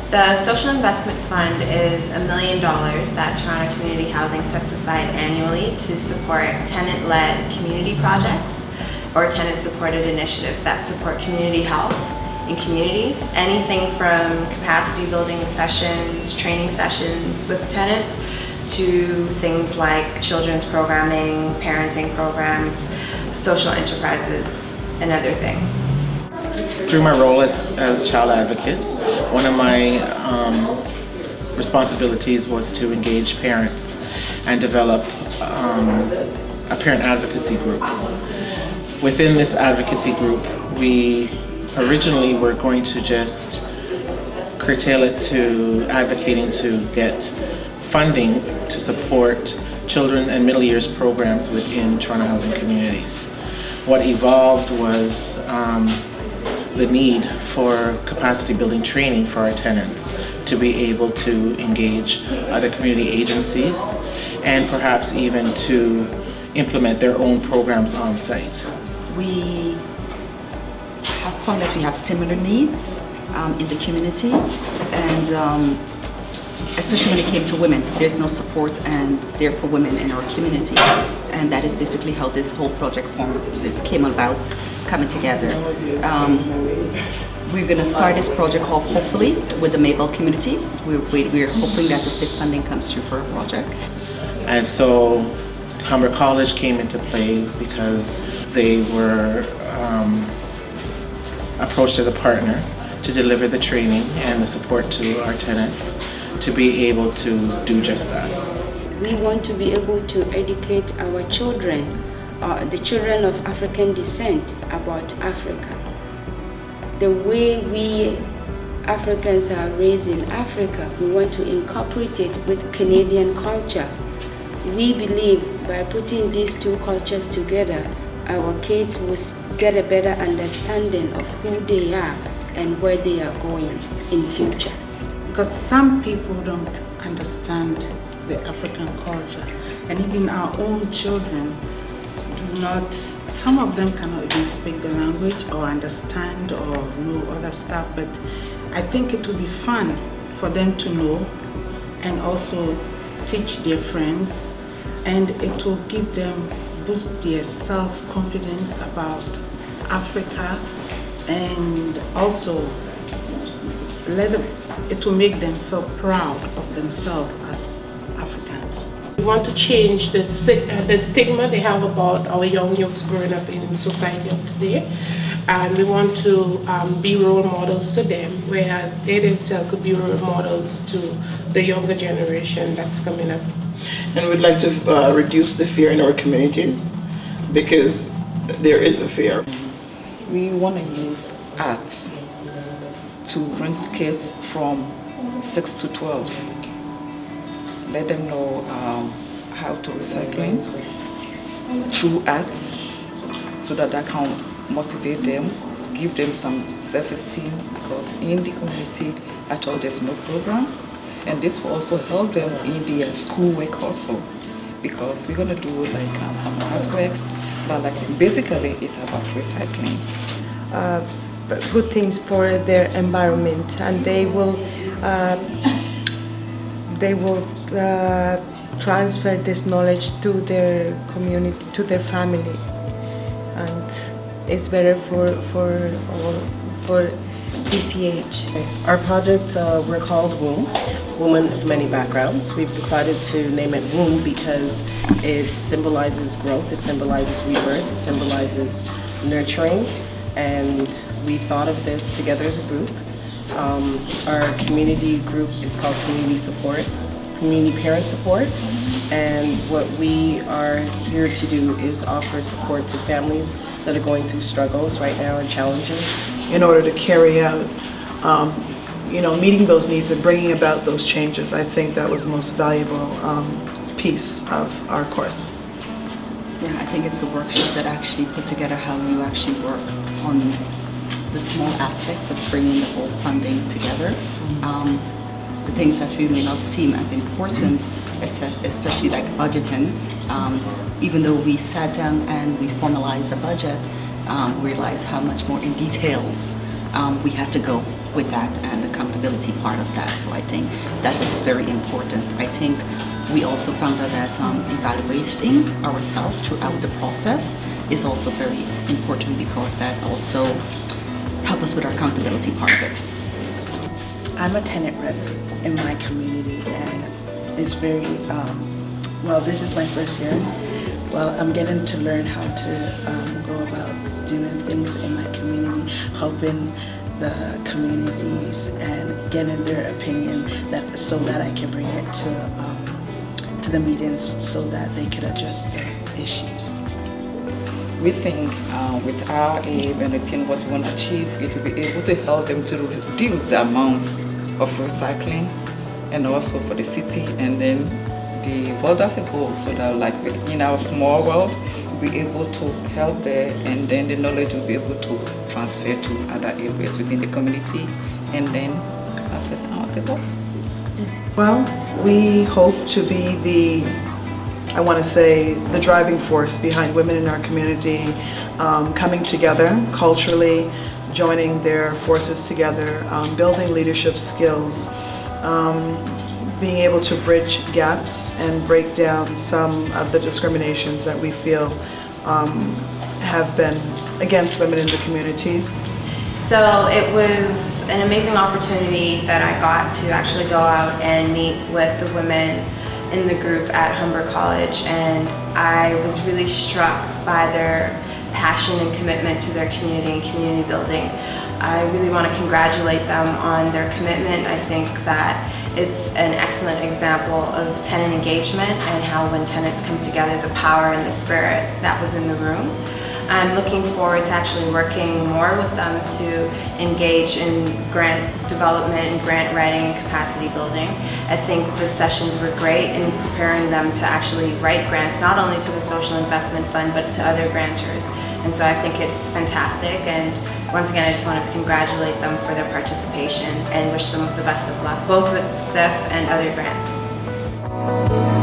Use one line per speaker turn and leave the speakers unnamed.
The Social Investment Fund is $1 million that Toronto Community Housing sets aside annually to support tenant-led community projects or tenant-supported initiatives that support community health in communities. Anything from capacity building sessions, training sessions with tenants, to things like children's programming, parenting programs, social enterprises, and other things.
Through my role as child advocate, one of my responsibilities was to engage parents and develop a parent advocacy group. Within this advocacy group, we originally were going to just curtail it to advocating to get funding to support children and middle years programs within Toronto housing communities. What evolved was the need for capacity building training for our tenants to be able to engage other community agencies and perhaps even to implement their own programs on site.
We have found that we have similar needs in the community, and especially when it came to women, there's no support and there for women in our community, and that is basically how this whole project formed. It came about coming together. We're going to start this project off hopefully with the Maybell community. We're hoping that the SIP funding comes through for a project.
And so Humber College came into play because they were approached as a partner to deliver the training and the support to our tenants to be able to do just that.
We want to be able to educate our children, the children of African descent, about Africa. The way we Africans are raised in Africa, we want to incorporate it with Canadian culture. We believe by putting these two cultures together, our kids will get a better understanding of who they are and where they are going in future.
Because some people don't understand the African culture, and even our own children do not, some of them cannot even speak the language or understand or know other stuff, but I think it will be fun for them to know and also teach their friends, and it will give them, boost their self-confidence about Africa, and also it will make them feel proud of themselves as Africans.
We want to change the stigma they have about our young youths growing up in society of today, and we want to be role models to them, whereas they themselves could be role models to the younger generation that's coming up.
And we'd like to reduce the fear in our communities, because there is a fear.
We want to use arts to bring kids from 6 to 12. Let them know how to recycling through arts, so that can motivate them, give them some self-esteem, because in the community at all there's no program, and this will also help them in their schoolwork also, because we're going to do like some artworks, but like basically it's about recycling.
Good things for their environment, and they will transfer this knowledge to their community, to their family, and it's better for PCH.
Our project, we're called WOMB, Women of Many Backgrounds. We've decided to name it WOMB because it symbolizes growth, it symbolizes rebirth, it symbolizes nurturing, and we thought of this together as a group. Our community group is called Community Parent Support, and what we are here to do is offer support to families that are going through struggles right now and challenges.
In order to carry out, meeting those needs and bringing about those changes, I think that was the most valuable piece of our course.
Yeah, I think it's a workshop that actually put together how you actually work on the small aspects of bringing the whole funding together. The things that we may not seem as important, especially like budgeting, even though we sat down and we formalized the budget, we realized how much more in details we had to go with that and the accountability part of that. So I think that is very important. I think we also found out that evaluating ourselves throughout the process is also very important because that also helps us with our accountability part of it.
I'm a tenant rep in my community, and it's very, well, this is my first year. Well, I'm getting to learn how to go about doing things in my community, helping the communities and getting their opinion so that I can bring it to the meetings so that they could address the issues.
We think with our aim and the thing what we want to achieve, it will be able to help them to reduce the amount of recycling and also for the city and then the world as a whole, so that like within our small world, we'll be able to help there and then the knowledge will be able to transfer to other areas within the community and then as a town as a whole.
Well, we hope to be I want to say, the driving force behind women in our community coming together culturally, joining their forces together, building leadership skills, being able to bridge gaps and break down some of the discriminations that we feel have been against women in the communities.
So it was an amazing opportunity that I got to actually go out and meet with the women in the group at Humber College, and I was really struck by their passion and commitment to their community and community building. I really want to congratulate them on their commitment. I think that it's an excellent example of tenant engagement and how when tenants come together, the power and the spirit that was in the room. I'm looking forward to actually working more with them to engage in grant development and grant writing and capacity building. I think the sessions were great in preparing them to actually write grants, not only to the Social Investment Fund, but to other grantors. And so I think it's fantastic. And once again, I just wanted to congratulate them for their participation and wish them the best of luck, both with SIF and other grants.